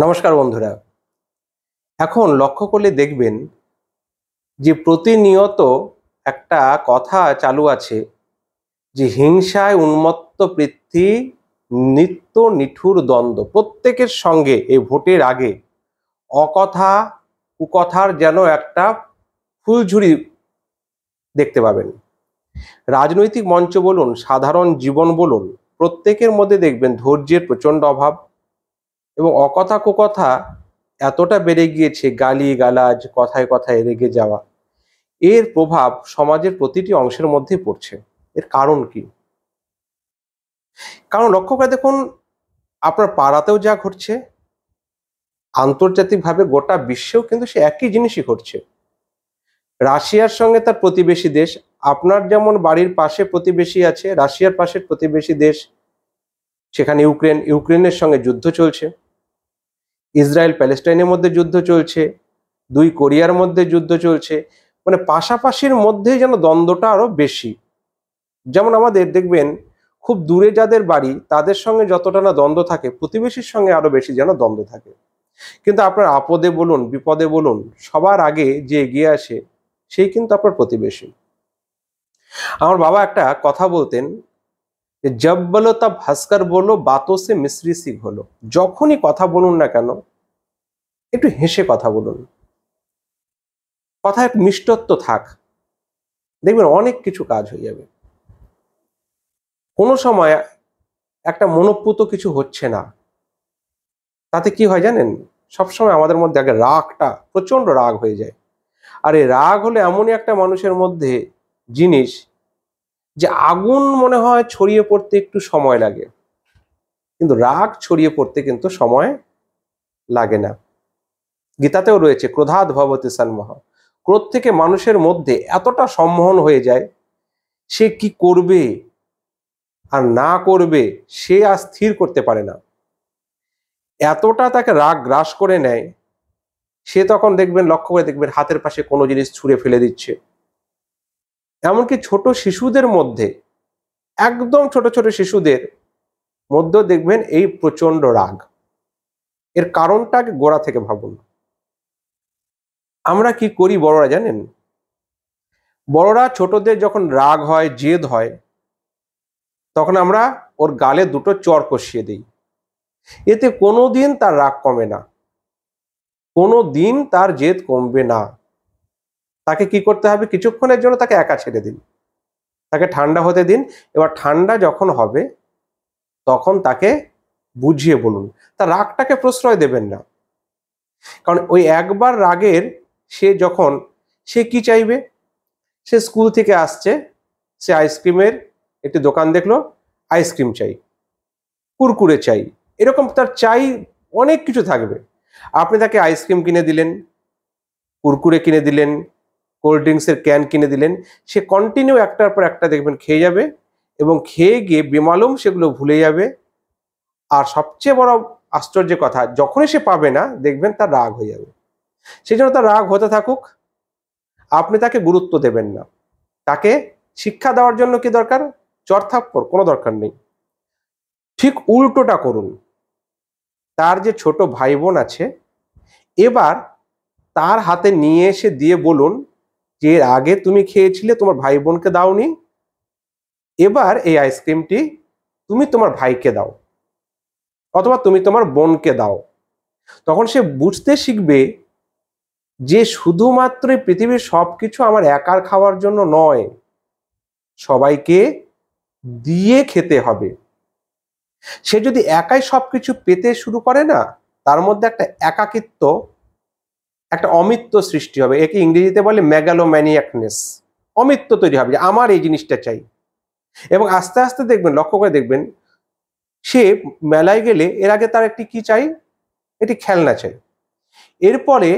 নমস্কার বন্ধুরা। এখন লক্ষ্য করলে দেখবেন যে প্রতিনিয়ত একটা কথা চালু আছে যে হিংসায় উন্মত্ত পৃথ্বী, নিত্য নিঠুর দ্বন্দ্ব। প্রত্যেকের সঙ্গে এই ভোটের আগে অকথা কুকথার যেন একটা ফুলঝুরি দেখতে পাবেন। রাজনৈতিক মঞ্চ বলুন, সাধারণ জীবন বলুন, প্রত্যেকের মধ্যে দেখবেন ধৈর্যের প্রচণ্ড অভাব এবং অকথা কুকথা এতটা বেড়ে গিয়েছে, গালি গালাজ, কথায় কথায় রেগে যাওয়া। এর প্রভাব সমাজের প্রতিটি অংশের মধ্যেই পড়ছে। এর কারণ কি? কারণ লক্ষ্য করে দেখুন, আপনার পাড়াতেও যা ঘটছে, আন্তর্জাতিকভাবে গোটা বিশ্বেও কিন্তু সে একই জিনিসই ঘটছে। রাশিয়ার সঙ্গে তার প্রতিবেশী দেশ, আপনার যেমন বাড়ির পাশে প্রতিবেশী আছে, রাশিয়ার পাশের প্রতিবেশী দেশ, সেখানে ইউক্রেনের সঙ্গে যুদ্ধ চলছে। ইসরায়েল প্যালেস্টাইনের মধ্যে যুদ্ধ চলছে, দুই কোরিয়ার মধ্যে যুদ্ধ চলছে। মানে পাশাপাশির মধ্যেই যেন দ্বন্দ্বটা আরো বেশি। যেমন আমাদের দেখবেন খুব দূরে যাদের বাড়ি তাদের সঙ্গে যতটা না দ্বন্দ্ব থাকে, প্রতিবেশীর সঙ্গে আরো বেশি যেন দ্বন্দ্ব থাকে। কিন্তু আপনার আপদে বলুন, বিপদে বলুন, সবার আগে যে এগিয়ে আসে সেই কিন্তু আপনার প্রতিবেশী। আমার বাবা একটা কথা বলতেন যে জব বলো তব হাসকার বলো, বাতো সে মিশ্রি সি হলো। যখনই কথা বলুন না কেন, একটু হেসে কথা বলুন, কথা একটু মিষ্টত্ব থাক, দেখবেন অনেক কিছু কাজ হয়ে যাবে। কোনো সময় একটা মনোপুত কিছু হচ্ছে না, তাতে কি হয় জানেন? সবসময় আমাদের মধ্যে আগে রাগটা, প্রচন্ড রাগ হয়ে যায়। আর এই রাগ হলে এমনই একটা মানুষের মধ্যে জিনিস, যে আগুন মনে হয় ছড়িয়ে পড়তে একটু সময় লাগে, কিন্তু রাগ ছড়িয়ে পড়তে কিন্তু সময় লাগে না। গীতাতেও রয়েছে ক্রোধাৎ ভবতি সন্মোহ। ক্রোধ থেকে মানুষের মধ্যে এতটা সম্মোহন হয়ে যায়, সে কি করবে আর না করবে সে আর স্থির করতে পারে না। এতটা তাকে রাগ গ্রাস করে নেয়, সে তখন দেখবেন, লক্ষ্য করে দেখবেন, হাতের পাশে কোনো জিনিস ছুঁড়ে ফেলে দিচ্ছে। এমনকি ছোট শিশুদের মধ্যে, একদম ছোট ছোট শিশুদের মধ্যেও দেখবেন এই প্রচন্ড রাগ। এর কারণটা গোড়া থেকে ভাবুন। আমরা কি করি বড়রা জানেন? বড়রা ছোটদের যখন রাগ হয়, জেদ হয়, তখন আমরা ওর গালে দুটো চড় কষিয়ে দিই। এতে কোনোদিন তার রাগ কমে না, কোনোদিন তার জেদ কমবে না। তাকে কি করতে হবে? কিছুক্ষণের জন্য তাকে একা ছেড়ে দিন, তাকে ঠান্ডা হতে দিন। এবার ঠান্ডা যখন হবে তখন তাকে বুঝিয়ে বলুন। তার রাগটাকে প্রশ্রয় দেবেন না। কারণ ওই একবার রাগের, সে কি চাইবে? সে স্কুল থেকে আসছে, সে আইসক্রিমের একটি দোকান দেখলো, আইসক্রিম চাই, কুরকুরে চাই, এরকম তার চাই অনেক কিছু থাকবে। আপনি তাকে আইসক্রিম কিনে দিলেন, কুরকুরে কিনে দিলেন, কোল্ড ড্রিঙ্কসের ক্যান কিনে দিলেন, সে কন্টিনিউ একটার পর একটা দেখবেন খেয়ে যাবে, এবং খেয়ে গিয়ে বেমালুম সেগুলো ভুলে যাবে। আর সবচেয়ে বড় আশ্চর্যের কথা, যখনই সে পাবে না দেখবেন তার রাগ হয়ে যাবে। সেই জন্য তার রাগ হতে থাকুক, আপনি তাকে গুরুত্ব দেবেন না। তাকে শিক্ষা দেওয়ার জন্য কি দরকার? চড়থাপ্পড় কোনো দরকার নেই। ঠিক উল্টোটা করুন। তার যে ছোট ভাই বোন আছে, এবার তার হাতে নিয়ে এসে দিয়ে বলুন যে এর আগে তুমি খেয়েছিলে, তোমার ভাই বোনকে দাওনি, এবার এই আইসক্রিমটি তুমি তোমার ভাইকে দাও, অথবা তুমি তোমার বোনকে দাও। তখন সে বুঝতে শিখবে যে শুধুমাত্র এই পৃথিবীর সবকিছু আমার একার খাওয়ার জন্য নয়, সবাইকে দিয়ে খেতে হবে। সে যদি একাই সবকিছু পেতে শুরু করে না, তার মধ্যে একটা একাকিত্ব, একটা অমিত্ব সৃষ্টি হবে। একে ইংরেজিতে বলে মেগালোম্যানিয়াকনেস। অমিত্ব তৈরি হবে যে আমার এই জিনিসটা চাই। এবং আস্তে আস্তে দেখবেন, লক্ষ্য করে দেখবেন, সে মেলায় গেলে এর আগে তার একটি কি চাই? একটি খেলনা চাই। এরপরে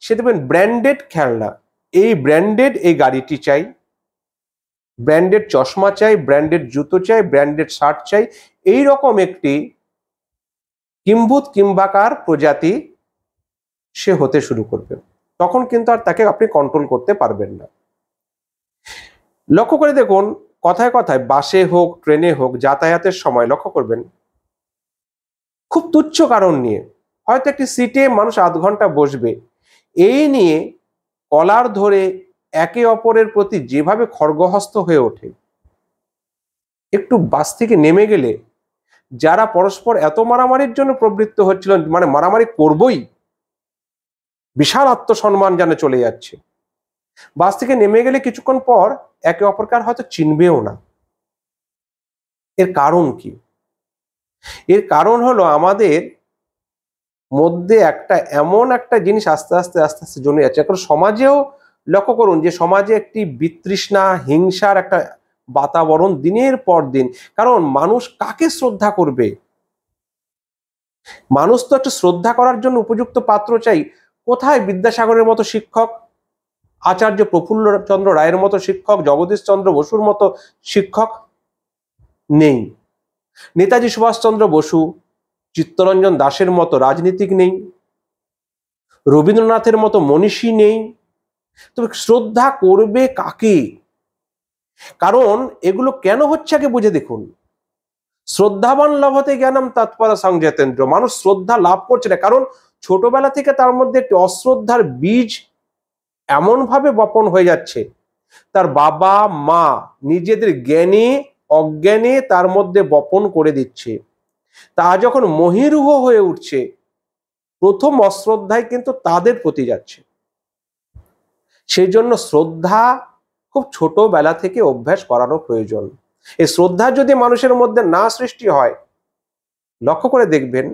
সে দেখবেন ব্র্যান্ডেড খেলনা, এই ব্র্যান্ডেড এই গাড়িটি চাই, ব্র্যান্ডেড চশমা চাই, ব্র্যান্ডেড জুতো চাই, ব্র্যান্ডেড শার্ট চাই। এই রকম একটি কিম্ভূত কিম্বাকার প্রজাতি সে হতে শুরু করবে। তখন কিন্তু আর তাকে আপনি কন্ট্রোল করতে পারবেন না। লক্ষ্য করে দেখুন, কথায় কথায় বাসে হোক, ট্রেনে হোক, যাতায়াতের সময় লক্ষ্য করবেন, খুব তুচ্ছ কারণ নিয়ে হয়তো একটি সিটে মানুষ আধ ঘন্টা বসবে, এই নিয়ে কলার ধরে একে অপরের প্রতি যেভাবে খড়গহস্ত হয়ে ওঠে, একটু বাস থেকে নেমে গেলে যারা পরস্পর এত মারামারির জন্য প্রবৃত্ত হচ্ছিল, মানে মারামারি করবই, বিশাল আত্মসম্মান যেন চলে যাচ্ছে, বাস থেকে নেমে গেলে কিছুক্ষণ পর একে অপরকে আর হয়তো চিনবেও না। এর কারণ কি? এর কারণ হলো আমাদের মধ্যে এমন একটা জিনিস আস্তে আস্তে আস্তে আস্তে জমে যাচ্ছে। এখন সমাজেও লক্ষ্য করুন যে সমাজে একটি বিতৃষ্ণা, হিংসার একটা বাতাবরণ দিনের পর দিন। কারণ মানুষ কাকে শ্রদ্ধা করবে? মানুষ তো একটা শ্রদ্ধা করার জন্য উপযুক্ত পাত্র চাই। কোথায় বিদ্যাসাগরের মতো শিক্ষক, আচার্য প্রফুল্লচন্দ্র রায়ের মতো শিক্ষক, জগদীশ চন্দ্র বসুর মতো শিক্ষক? নেই। নেতাজি সুভাষচন্দ্র বসু, চিত্তরঞ্জন দাসের মতো রাজনীতিক নেই, রবীন্দ্রনাথের মতো মনীষী নেই। তবে শ্রদ্ধা করবে কাকে? কারণ এগুলো কেন হচ্ছে আগে বুঝে দেখুন। শ্রদ্ধাবান লভতে জ্ঞানম তৎপর সংযতেন্দ্র। মানুষ শ্রদ্ধা লাভ করছে না কারণ ছোটবেলা থেকে তার মধ্যে একটি অশ্রদ্ধার বীজ এমন ভাবে বপন হয়ে যাচ্ছে, তার বাবা মা নিজেদের জ্ঞানে অজ্ঞানে তার মধ্যে বপন করে দিচ্ছে। তা যখন মহিরুহ হয়ে উঠছে, প্রথম অশ্রদ্ধায় কিন্তু তাদের প্রতি যাচ্ছে। সেই জন্য শ্রদ্ধা খুব ছোটবেলা থেকে অভ্যাস করানো প্রয়োজন। এই শ্রদ্ধা যদি মানুষের মধ্যে না সৃষ্টি হয়, লক্ষ্য করে দেখবেন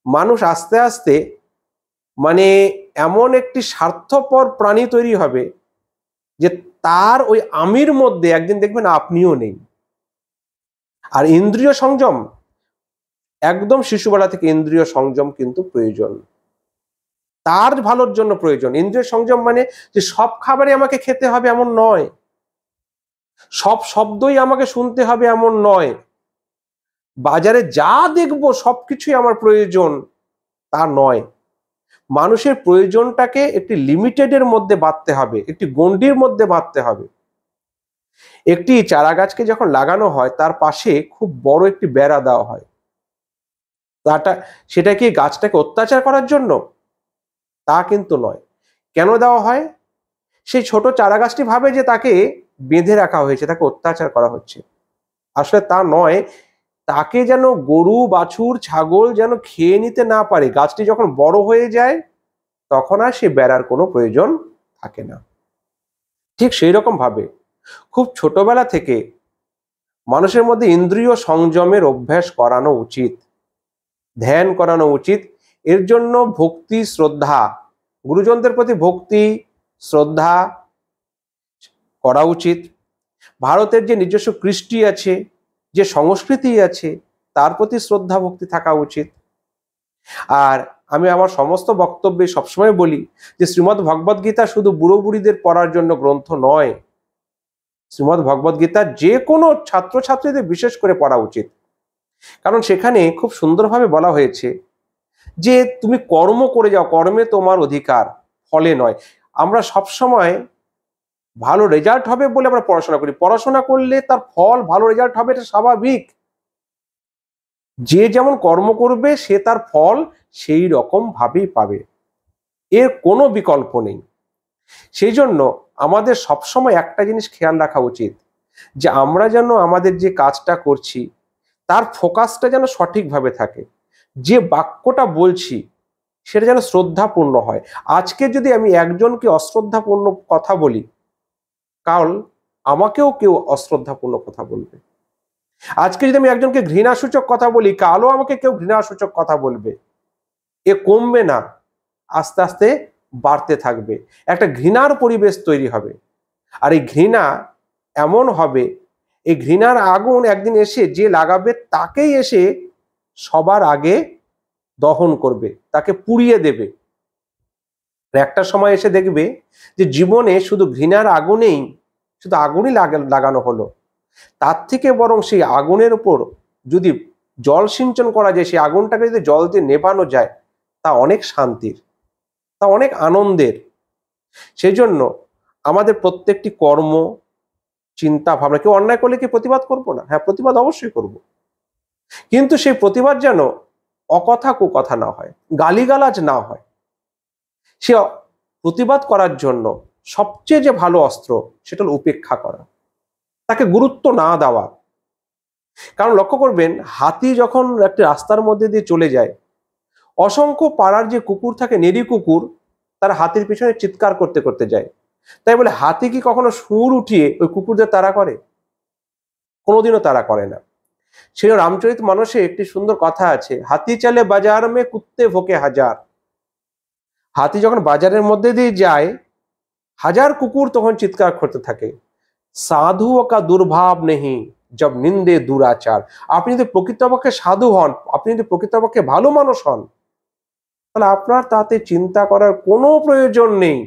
মানুষ আস্তে আস্তে মানে এমন একটি স্বার্থপর প্রাণী তৈরি হবে যে তার ওই আমির মধ্যে একদিন দেখবেন আপনিও নেই। আর ইন্দ্রিয় সংযম, একদম শিশুবেলা থেকে ইন্দ্রিয় সংযম কিন্তু প্রয়োজন, তার ভালোর জন্য প্রয়োজন। ইন্দ্রিয় সংযম মানে যে সব খাবারই আমাকে খেতে হবে এমন নয়, সব শব্দই আমাকে শুনতে হবে এমন নয়, বাজারে যা দেখবো সবকিছুই আমার প্রয়োজন তা নয়। মানুষের প্রয়োজনটাকে একটি লিমিটেডের মধ্যে বাঁধতে হবে, একটি গণ্ডির মধ্যে বাঁধতে হবে। একটি চারা গাছকে যখন লাগানো হয় তার পাশে খুব বড় একটি বেড়া দেওয়া হয়। সেটা কি গাছটাকে অত্যাচার করার জন্য? তা কিন্তু নয়। কেন দেওয়া হয়? সেই ছোট চারা গাছটি ভাবে যে তাকে বেঁধে রাখা হয়েছে, তাকে অত্যাচার করা হচ্ছে। আসলে তা নয়, তাকে যেন গরু বাছুর ছাগল যেন খেয়ে নিতে না পারে। গাছটি যখন বড় হয়ে যায় তখন আর সে বেড়ার কোনো প্রয়োজন থাকে না। ঠিক সেই রকম ভাবে খুব ছোটবেলা থেকে মানুষের মধ্যে ইন্দ্রিয় সংযমের অভ্যাস করানো উচিত, ধ্যান করানো উচিত। এর জন্য ভক্তি শ্রদ্ধা, গুরুজনদের প্রতি ভক্তি শ্রদ্ধা করা উচিত। ভারতের যে নিজস্ব কৃষ্টি আছে, যে সংস্কৃতি আছে, তার প্রতি শ্রদ্ধা ভক্তি থাকা উচিত। আর আমি আমার সমস্ত বক্তব্যে সবসময় বলি যে শ্রীমদ্ ভগবদ গীতা শুধু বুড়ো বুড়িদের পড়ার জন্য গ্রন্থ নয়। শ্রীমদ্ ভগবদ গীতা যে কোনো ছাত্রছাত্রীদের বিশেষ করে পড়া উচিত। কারণ সেখানে খুব সুন্দরভাবে বলা হয়েছে যে তুমি কর্ম করে যাও, কর্মে তোমার অধিকার, ফলে নয়। আমরা সবসময় ভালো রেজাল্ট হবে বলে আমরা পড়াশোনা করি, পড়াশোনা করলে তার ফল ভালো রেজাল্ট হবে, এটা স্বাভাবিক। যে যেমন কর্ম করবে সে তার ফল সেই রকম ভাবেই পাবে, এর কোনো বিকল্প নেই। সেই জন্য আমাদের সবসময় একটা জিনিস খেয়াল রাখা উচিত যে আমরা যেন আমাদের যে কাজটা করছি তার ফোকাসটা যেন সঠিকভাবে থাকে, যে বাক্যটা বলছি সেটা যেন শ্রদ্ধাপূর্ণ হয়। আজকে যদি আমি একজনকে অশ্রদ্ধাপূর্ণ কথা বলি, কাল আমাকেও কেউ অশ্রদ্ধাপূর্ণ কথা বলবে। আজকে যদি আমি একজনকে ঘৃণাসূচক কথা বলি, কালও আমাকে কেউ ঘৃণাসূচক কথা বলবে। এ কমবে না, আস্তে আস্তে বাড়তে থাকবে, একটা ঘৃণার পরিবেশ তৈরি হবে। আর এই ঘৃণা এমন হবে, এই ঘৃণার আগুন একদিন এসে যে লাগাবে তাকেই এসে সবার আগে দহন করবে, তাকে পুড়িয়ে দেবে। একটা সময় এসে দেখবে যে জীবনে শুধু ঘৃণার আগুনেই, শুধু আগুনই লাগানো হলো, তার থেকে বরং সেই আগুনের উপর যদি জল সিঞ্চন করা যায়, সেই আগুনটাকে যদি জল দিয়ে নেভানো যায়, তা অনেক শান্তির, তা অনেক আনন্দের। সেই জন্য আমাদের প্রত্যেকটি কর্ম চিন্তা ভাবনা, কেউ অন্যায় করলে কি প্রতিবাদ করবো না? হ্যাঁ, প্রতিবাদ অবশ্যই করব, কিন্তু সেই প্রতিবাদ যেন অকথা কুকথা না হয়, গালিগালাজ না হয়। সে প্রতিবাদ করার জন্য সবচেয়ে যে ভালো অস্ত্র সেটা হল উপেক্ষা করা, তাকে গুরুত্ব না দেওয়া। কারণ লক্ষ্য করবেন, হাতি যখন একটা রাস্তার মধ্যে দিয়ে চলে যায়, অসংখ্য পাড়ার যে কুকুর থাকে, নেড়ি কুকুর, তারা হাতির পিছনে চিৎকার করতে করতে যায়। তাই বলে হাতি কি কখনো সুর উঠিয়ে ওই কুকুরদের তাড়া করে? কোনোদিনও তাড়া করে না। সেই রামচরিত মানসে একটি সুন্দর কথা আছে, হাতি চলে বাজার মে কুত্তে ভোকে হাজার। হাতি যখন বাজারের মধ্যে দিয়ে যায়, হাজার কুকুর তখন চিৎকার করতে থাকে, সাধুও কা দুর্ভাব নেহি জব নিন্দে দুরাচার। আপনি যদি প্রকৃতপক্ষে সাধু হন, আপনি যদি প্রকৃতপক্ষে ভালো মানুষ হন, তাহলে আপনার তাতে চিন্তা করার কোনো প্রয়োজন নেই।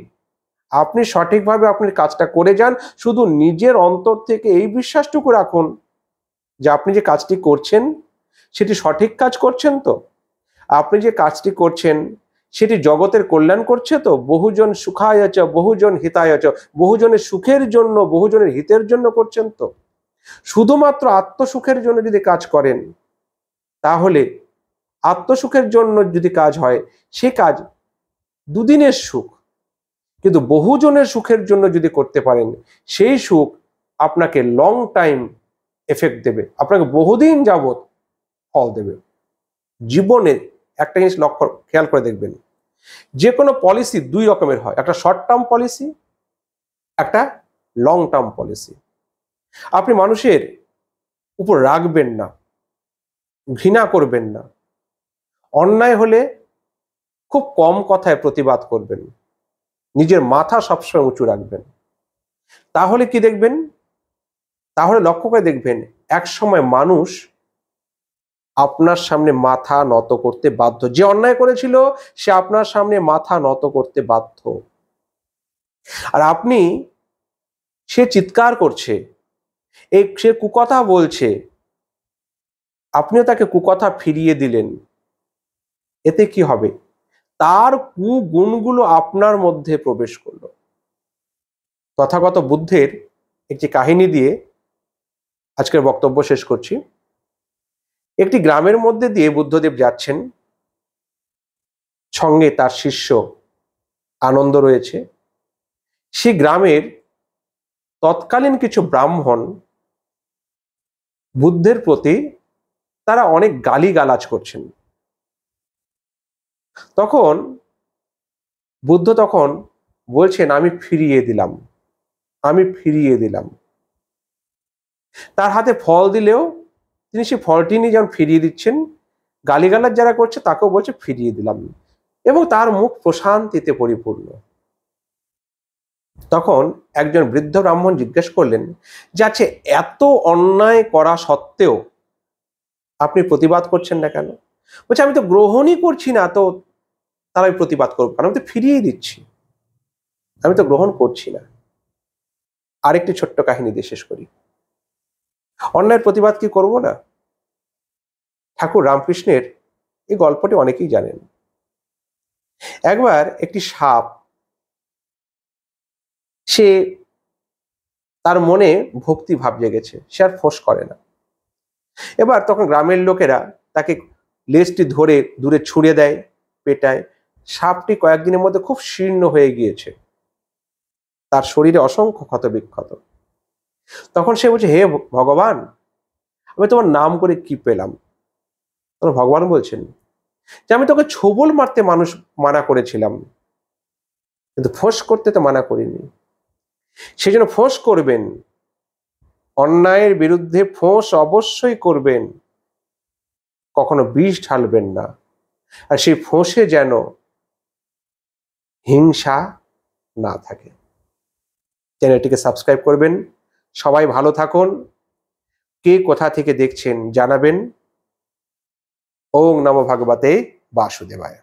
আপনি সঠিকভাবে আপনার কাজটা করে যান। শুধু নিজের অন্তর থেকে এই বিশ্বাসটুকু রাখুন যে আপনি যে কাজটি করছেন সেটি সঠিক কাজ করছেন তো, আপনি যে কাজটি করছেন সেটি জগতের কল্যাণ করছে তো, বহুজন সুখায় চ বহুজন হিতায় চ, বহুজনের সুখের জন্য বহুজনের হিতের জন্য করছেন তো। শুধুমাত্র আত্মসুখের জন্য যদি কাজ করেন, তাহলে আত্মসুখের জন্য যদি কাজ হয়, সে কাজ দুদিনের সুখ। কিন্তু বহুজনের সুখের জন্য যদি করতে পারেন, সেই সুখ আপনাকে লং টাইম এফেক্ট দেবে, আপনাকে বহুদিন যাবত ফল দেবে। জীবনে একটা জিনিস খেয়াল করে দেখবেন, যে কোনো পলিসি দুই রকমের হয়, একটা শর্ট টার্ম পলিসি, একটা লং টার্ম পলিসি। আপনি মানুষের উপর রাগবেন না, ঘৃণা করবেন না, অন্যায় হলে খুব কম কথায় প্রতিবাদ করবেন, নিজের মাথা সবসময় উঁচু রাখবেন। তাহলে কি দেখবেন, তাহলে লক্ষ্য করে দেখবেন, এক সময় মানুষ আপনার সামনে মাথা নত করতে বাধ্য। যে অন্যায় করেছিল সে আপনার সামনে মাথা নত করতে বাধ্য। আর আপনি, সে চিৎকার করছে, সে কুকথা বলছে, আপনিও তাকে কুকথা ফিরিয়ে দিলেন। এতে কি হবে? তার কুগুণগুলো আপনার মধ্যে প্রবেশ করলো। তথাগত বুদ্ধের একটি কাহিনী দিয়ে আজকের বক্তব্য শেষ করছি। একটি গ্রামের মধ্যে দিয়ে বুদ্ধদেব যাচ্ছেন, সঙ্গে তার শিষ্য আনন্দ রয়েছে। সেই গ্রামের তৎকালীন কিছু ব্রাহ্মণ বুদ্ধের প্রতি তারা অনেক গালিগালাজ করছেন। তখন বুদ্ধ বলছেন, আমি ফিরিয়ে দিলাম, আমি ফিরিয়ে দিলাম। তার হাতে ফল দিলেও তিনি সেই ফলটি নিয়ে যেমন ফিরিয়ে দিচ্ছেন, গালিগালাজ যারা করছে তাকেও বলছে ফিরিয়ে দিলাম, এবং তার মুখ প্রশান্তিতে পরিপূর্ণ। তখন একজন বৃদ্ধ ব্রাহ্মণ জিজ্ঞেস করলেন যে, আচ্ছা, এত অন্যায় করা সত্ত্বেও আপনি প্রতিবাদ করছেন না কেন? বলছে, আমি তো গ্রহণই করছি না, তো তারা আমি প্রতিবাদ করবো কারণ আমি তো ফিরিয়ে দিচ্ছি, আমি তো গ্রহণ করছি না। আরেকটি ছোট্ট কাহিনী দিয়ে শেষ করি। অন্যায়ের প্রতিবাদ কি করব না? ঠাকুর রামকৃষ্ণের এই গল্পটি অনেকেই জানেন। একবার একটি সাপ, সে তার মনে ভক্তি ভাব জেগেছে, সে আর ফোঁস করে না। এবার তখন গ্রামের লোকেরা তাকে লেজটি ধরে দূরে ছুঁড়ে দেয়, পেটায়। সাপটি কয়েকদিনের মধ্যে খুব শীর্ণ হয়ে গিয়েছে, তার শরীরে অসংখ্য ক্ষত বিক্ষত। তখন সে বলছে, হে ভগবান, আমি তোমার নাম করে কি পেলাম? তখন ভগবান বলছেন যে, আমি তোকে ছোবল মারতে মানা করেছিলাম, কিন্তু ফোঁস করতে তো মানা করিনি। সেই জন্য ফোঁস করবেন, অন্যায়ের বিরুদ্ধে ফোঁস অবশ্যই করবেন, কখনো বিষ ঢালবেন না। আর সেই ফোঁসে যেন হিংসা না থাকে। চ্যানেলটিকে সাবস্ক্রাইব করবেন। সবাই ভালো থাকুন। কে কোথা থেকে দেখছেন জানাবেন। ওং নমো ভগবতে বাসুদেবায়।